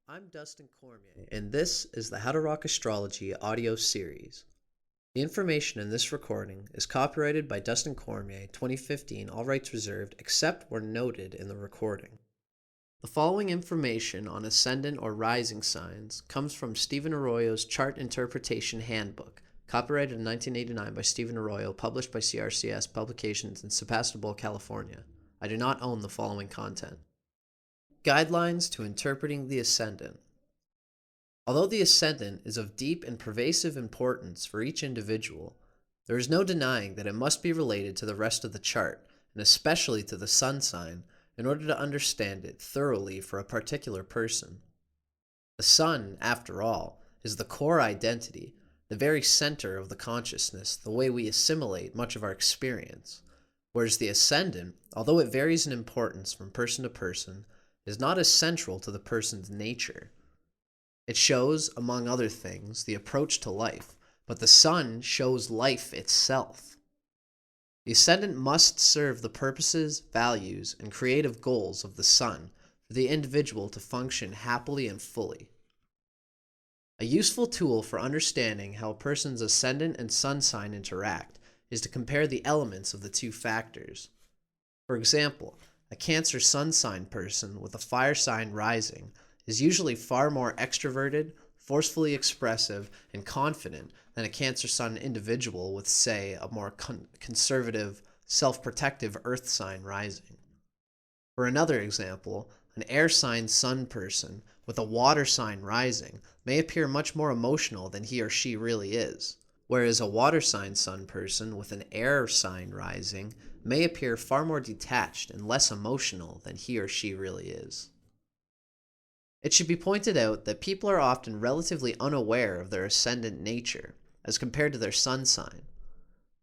I'm Dustin Cormier, and this is the How to Rock Astrology audio series. The information in this recording is copyrighted by Dustin Cormier, 2015, all rights reserved, except where noted in the recording. The following information on ascendant or rising signs comes from Stephen Arroyo's Chart Interpretation Handbook, copyrighted in 1989 by Stephen Arroyo, published by CRCS Publications in Sebastopol, California. I do not own the following content. Guidelines to interpreting the ascendant. Although the ascendant is of deep and pervasive importance for each individual, there is no denying that it must be related to the rest of the chart, and especially to the sun sign, in order to understand it thoroughly for a particular person. The sun, after all, is the core identity, the very center of the consciousness, the way we assimilate much of our experience, whereas the ascendant, although it varies in importance from person to person, is not as central to the person's nature. It shows, among other things, the approach to life, but the sun shows life itself. The ascendant must serve the purposes, values, and creative goals of the sun for the individual to function happily and fully. A useful tool for understanding how a person's ascendant and sun sign interact is to compare the elements of the two factors. For example, a Cancer sun sign person with a fire sign rising is usually far more extroverted, forcefully expressive, and confident than a Cancer sun individual with, say, a more conservative, self-protective earth sign rising. For another example, an air sign sun person with a water sign rising may appear much more emotional than he or she really is, whereas a water sign sun person with an air sign rising may appear far more detached and less emotional than he or she really is. It should be pointed out that people are often relatively unaware of their ascendant nature as compared to their sun sign.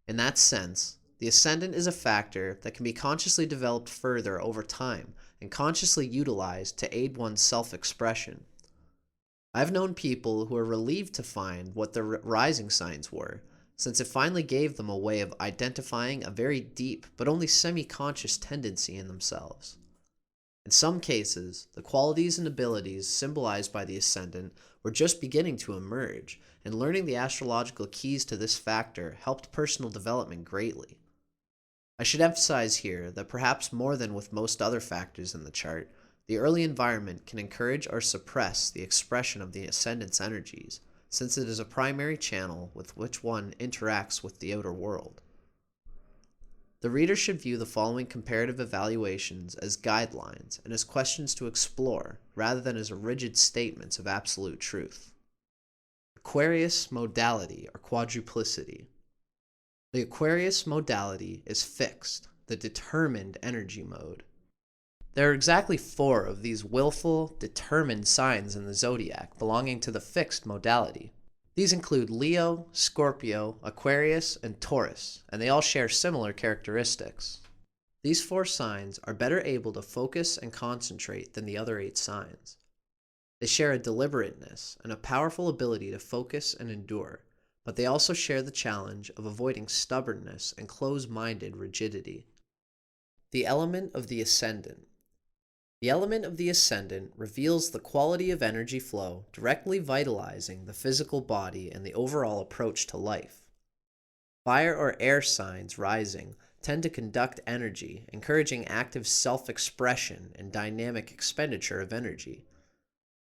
In that sense, the ascendant is a factor that can be consciously developed further over time and consciously utilized to aid one's self-expression. I've known people who are relieved to find what their rising signs were, since it finally gave them a way of identifying a very deep but only semi-conscious tendency in themselves. In some cases, the qualities and abilities symbolized by the ascendant were just beginning to emerge, and learning the astrological keys to this factor helped personal development greatly. I should emphasize here that perhaps more than with most other factors in the chart, the early environment can encourage or suppress the expression of the ascendant's energies, since it is a primary channel with which one interacts with the outer world. The reader should view the following comparative evaluations as guidelines and as questions to explore, rather than as rigid statements of absolute truth. Aquarius Modality or Quadruplicity. The Aquarius Modality is fixed, the determined energy mode. There are exactly 4 of these willful, determined signs in the zodiac belonging to the fixed modality. These include Leo, Scorpio, Aquarius, and Taurus, and they all share similar characteristics. These 4 signs are better able to focus and concentrate than the other 8 signs. They share a deliberateness and a powerful ability to focus and endure, but they also share the challenge of avoiding stubbornness and close-minded rigidity. The element of the ascendant. The element of the ascendant reveals the quality of energy flow directly vitalizing the physical body and the overall approach to life. Fire or air signs rising tend to conduct energy, encouraging active self-expression and dynamic expenditure of energy.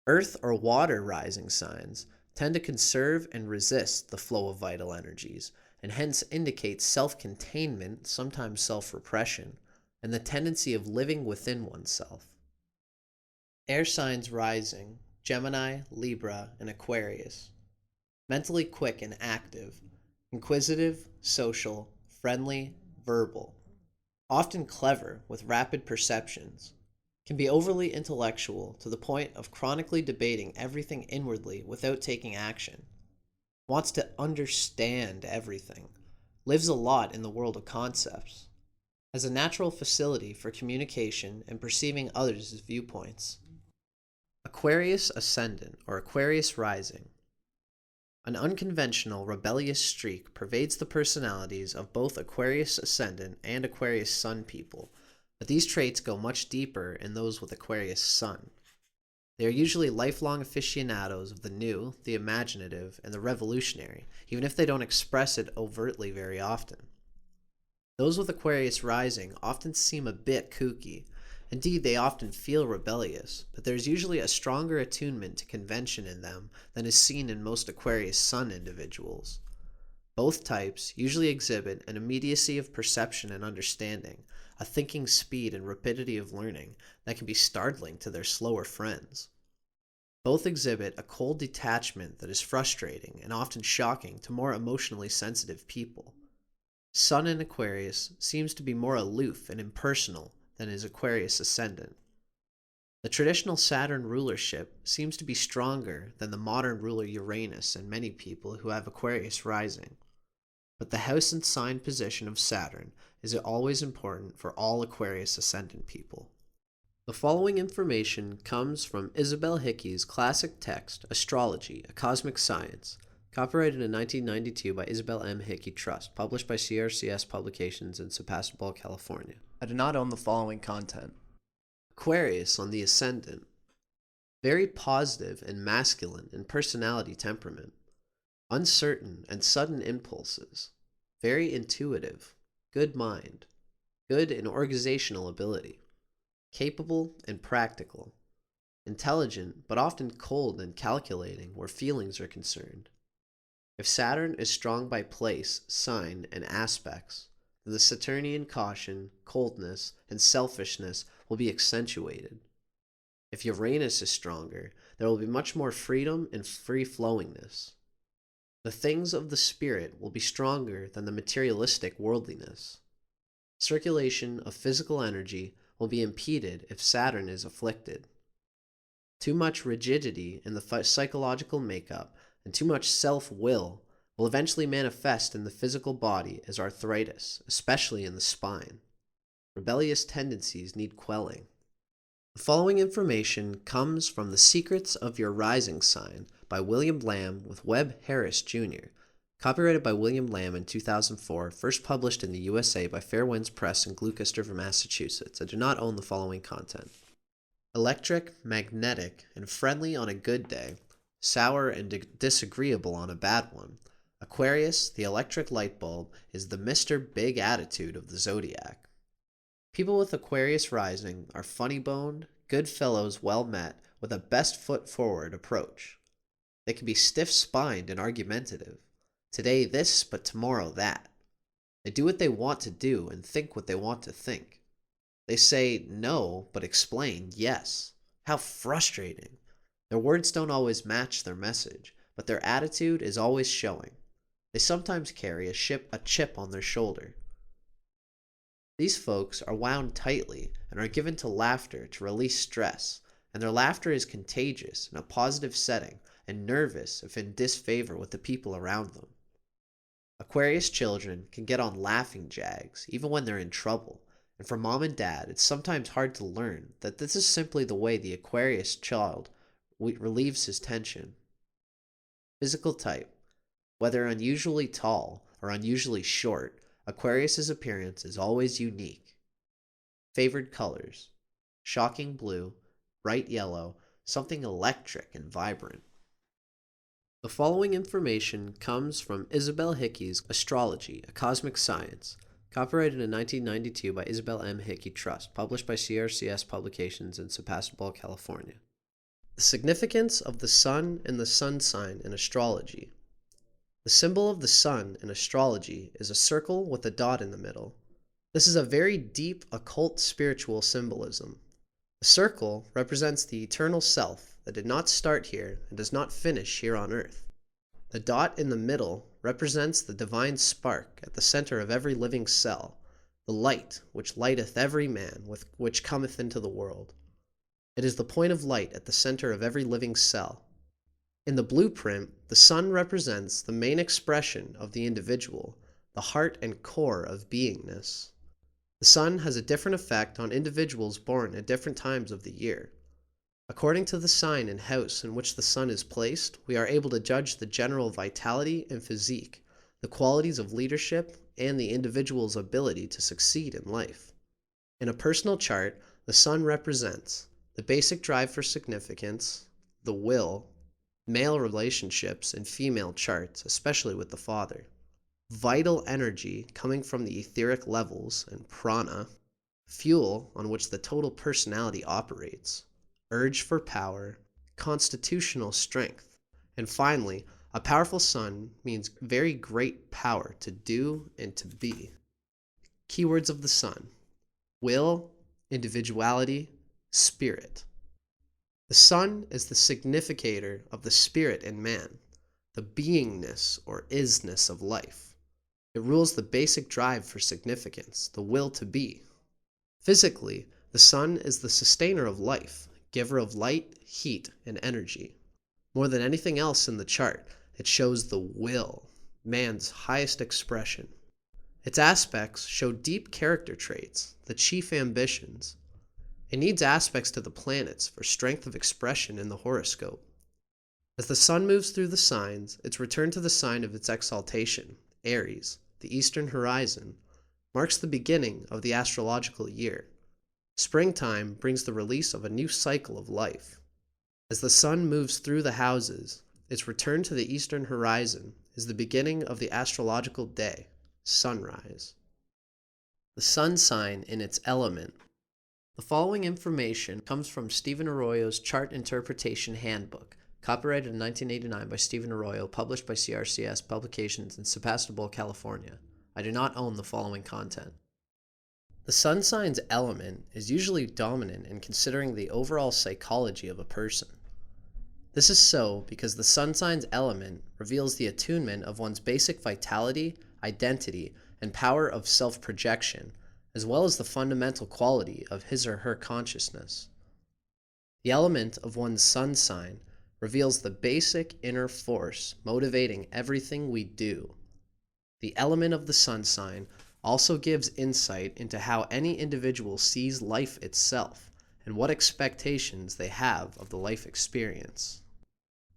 Earth or water rising signs tend to conserve and resist the flow of vital energies, and hence indicate self-containment, sometimes self-repression, and the tendency of living within oneself. Air signs rising, Gemini, Libra, and Aquarius. Mentally quick and active, inquisitive, social, friendly, verbal. Often clever with rapid perceptions. Can be overly intellectual to the point of chronically debating everything inwardly without taking action. Wants to understand everything. Lives a lot in the world of concepts. Has a natural facility for communication and perceiving others' viewpoints. Aquarius Ascendant or Aquarius Rising. An unconventional, rebellious streak pervades the personalities of both Aquarius Ascendant and Aquarius Sun people, but these traits go much deeper in those with Aquarius Sun. They are usually lifelong aficionados of the new, the imaginative, and the revolutionary, even if they don't express it overtly very often. Those with Aquarius rising often seem a bit kooky. Indeed, they often feel rebellious, but there is usually a stronger attunement to convention in them than is seen in most Aquarius Sun individuals. Both types usually exhibit an immediacy of perception and understanding, a thinking speed and rapidity of learning that can be startling to their slower friends. Both exhibit a cold detachment that is frustrating and often shocking to more emotionally sensitive people. Sun in Aquarius seems to be more aloof and impersonal than is Aquarius Ascendant. The traditional Saturn rulership seems to be stronger than the modern ruler Uranus in many people who have Aquarius rising. But the house and sign position of Saturn is always important for all Aquarius Ascendant people. The following information comes from Isabel Hickey's classic text, Astrology, A Cosmic Science, copyrighted in 1992 by Isabel M. Hickey Trust, published by CRCS Publications in Sebastopol, California. I do not own the following content. Aquarius on the Ascendant. Very positive and masculine in personality temperament. Uncertain and sudden impulses. Very intuitive. Good mind. Good in organizational ability. Capable and practical. Intelligent, but often cold and calculating where feelings are concerned. If Saturn is strong by place, sign, and aspects, then the Saturnian caution, coldness, and selfishness will be accentuated. If Uranus is stronger, there will be much more freedom and free-flowingness. The things of the spirit will be stronger than the materialistic worldliness. Circulation of physical energy will be impeded if Saturn is afflicted. Too much rigidity in the psychological makeup and too much self-will will eventually manifest in the physical body as arthritis, especially in the spine. Rebellious tendencies need quelling. The following information comes from The Secrets of Your Rising Sign by William Lamb with Webb Harris, Jr., copyrighted by William Lamb in 2004, first published in the USA by Fairwinds Press in Gloucester, Massachusetts. I do not own the following content. Electric, magnetic, and friendly on a good day, sour and disagreeable on a bad one. Aquarius, the electric light bulb, is the Mr. Big attitude of the zodiac. People with Aquarius rising are funny-boned, good fellows well met, with a best foot forward approach. They can be stiff-spined and argumentative. Today this, but tomorrow that. They do what they want to do and think what they want to think. They say no, but explain yes. How frustrating. Their words don't always match their message, but their attitude is always showing. They sometimes carry a chip on their shoulder. These folks are wound tightly and are given to laughter to release stress, and their laughter is contagious in a positive setting and nervous if in disfavor with the people around them. Aquarius children can get on laughing jags even when they're in trouble, and for mom and dad it's sometimes hard to learn that this is simply the way the Aquarius child relieves his tension. Physical type. Whether unusually tall or unusually short, Aquarius's appearance is always unique. Favored colors. Shocking blue, bright yellow, something electric and vibrant. The following information comes from Isabel Hickey's Astrology, A Cosmic Science, copyrighted in 1992 by Isabel M. Hickey Trust, published by CRCS Publications in Sebastopol, California. The significance of the Sun and the Sun sign in astrology. The symbol of the Sun in astrology is a circle with a dot in the middle. This is a very deep occult spiritual symbolism. The circle represents the eternal self that did not start here and does not finish here on earth. The dot in the middle represents the divine spark at the center of every living cell, the light which lighteth every man with which cometh into the world. It is the point of light at the center of every living cell. In the blueprint, the sun represents the main expression of the individual, the heart and core of beingness. The sun has a different effect on individuals born at different times of the year. According to the sign and house in which the sun is placed, we are able to judge the general vitality and physique, the qualities of leadership, and the individual's ability to succeed in life. In a personal chart, the sun represents the basic drive for significance, the will, male relationships and female charts, especially with the father, vital energy coming from the etheric levels and prana, fuel on which the total personality operates, urge for power, constitutional strength, and finally, a powerful sun means very great power to do and to be. Keywords of the sun: will, individuality, spirit. The sun is the significator of the spirit in man, the beingness or isness of life. It rules the basic drive for significance, the will to be. Physically, the sun is the sustainer of life, giver of light, heat, and energy. More than anything else in the chart, it shows the will, man's highest expression. Its aspects show deep character traits, the chief ambitions. It needs aspects to the planets for strength of expression in the horoscope. As the sun moves through the signs, its return to the sign of its exaltation, Aries, the eastern horizon, marks the beginning of the astrological year. Springtime brings the release of a new cycle of life. As the sun moves through the houses, its return to the eastern horizon is the beginning of the astrological day, sunrise. The sun sign in its element. The following information comes from Stephen Arroyo's Chart Interpretation Handbook, copyrighted in 1989 by Stephen Arroyo, published by CRCS Publications in Sebastopol, California. I do not own the following content. The sun sign's element is usually dominant in considering the overall psychology of a person. This is so because the sun sign's element reveals the attunement of one's basic vitality, identity, and power of self-projection, as well as the fundamental quality of his or her consciousness. The element of one's sun sign reveals the basic inner force motivating everything we do. The element of the sun sign also gives insight into how any individual sees life itself and what expectations they have of the life experience.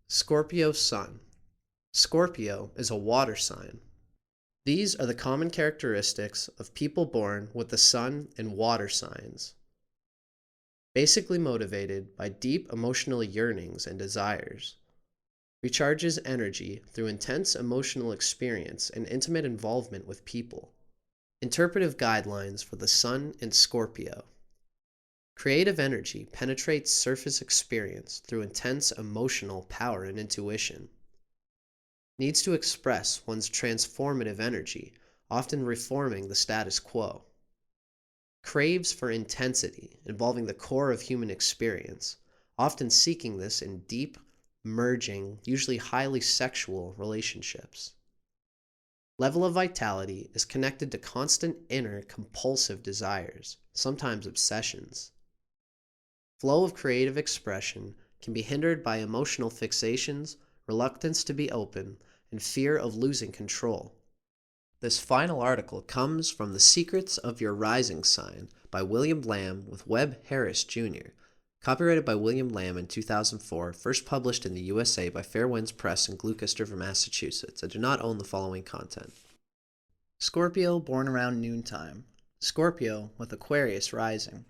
Scorpio Sun. Scorpio is a water sign. These are the common characteristics of people born with the sun and water signs. Basically motivated by deep emotional yearnings and desires. Recharges energy through intense emotional experience and intimate involvement with people. Interpretive guidelines for the sun and Scorpio. Creative energy penetrates surface experience through intense emotional power and intuition. Needs to express one's transformative energy, often reforming the status quo. Craves for intensity, involving the core of human experience, often seeking this in deep, merging, usually highly sexual relationships. Level of vitality is connected to constant inner compulsive desires, sometimes obsessions. Flow of creative expression can be hindered by emotional fixations, reluctance to be open, and fear of losing control. This final article comes from The Secrets of Your Rising Sign by William Lamb with Webb Harris, Jr., copyrighted by William Lamb in 2004, first published in the USA by Fair Winds Press in Gloucester, Massachusetts. I do not own the following content. Scorpio born around noontime. Scorpio with Aquarius rising.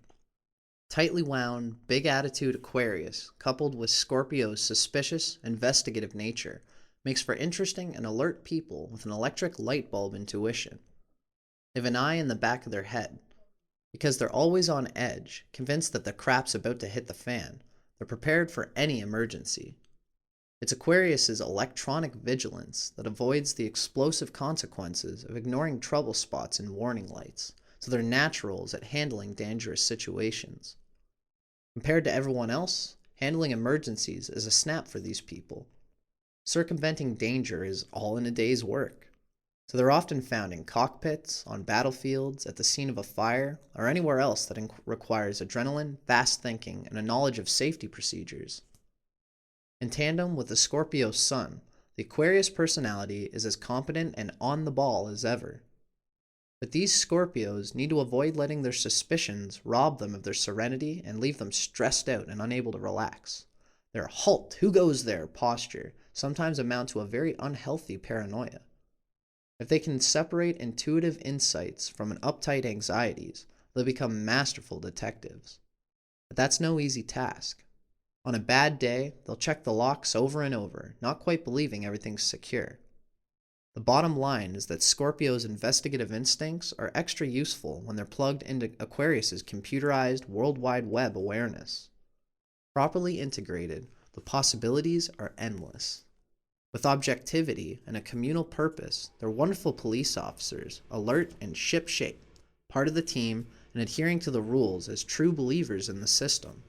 Tightly wound, big attitude Aquarius, coupled with Scorpio's suspicious, investigative nature, makes for interesting and alert people with an electric light bulb intuition. They have an eye in the back of their head. Because they're always on edge, convinced that the crap's about to hit the fan, they're prepared for any emergency. It's Aquarius's electronic vigilance that avoids the explosive consequences of ignoring trouble spots and warning lights, so they're naturals at handling dangerous situations. Compared to everyone else, handling emergencies is a snap for these people. Circumventing danger is all in a day's work. So they're often found in cockpits, on battlefields, at the scene of a fire, or anywhere else that requires adrenaline, fast thinking, and a knowledge of safety procedures. In tandem with the Scorpio sun, the Aquarius personality is as competent and on the ball as ever. But these Scorpios need to avoid letting their suspicions rob them of their serenity and leave them stressed out and unable to relax. Their "halt, who goes there" posture sometimes amount to a very unhealthy paranoia. If they can separate intuitive insights from an uptight anxieties, they'll become masterful detectives. But that's no easy task. On a bad day, they'll check the locks over and over, not quite believing everything's secure. The bottom line is that Scorpio's investigative instincts are extra useful when they're plugged into Aquarius's computerized World Wide Web awareness. Properly integrated, the possibilities are endless. With objectivity and a communal purpose, they're wonderful police officers, alert and ship-shape, part of the team, and adhering to the rules as true believers in the system.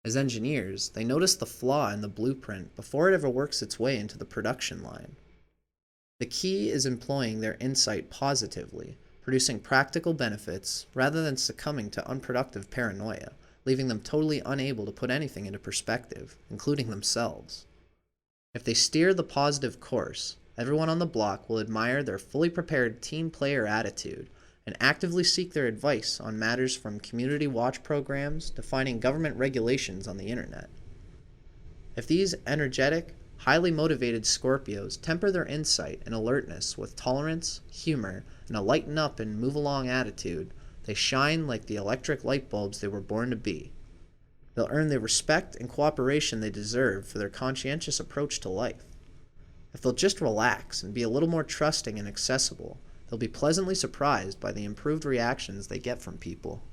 As engineers, they notice the flaw in the blueprint before it ever works its way into the production line. The key is employing their insight positively, producing practical benefits rather than succumbing to unproductive paranoia, leaving them totally unable to put anything into perspective, including themselves. If they steer the positive course, everyone on the block will admire their fully prepared team player attitude and actively seek their advice on matters from community watch programs to finding government regulations on the internet. If these energetic, highly motivated Scorpios temper their insight and alertness with tolerance, humor, and a lighten up and move along attitude, they shine like the electric light bulbs they were born to be. They'll earn the respect and cooperation they deserve for their conscientious approach to life. If they'll just relax and be a little more trusting and accessible, they'll be pleasantly surprised by the improved reactions they get from people.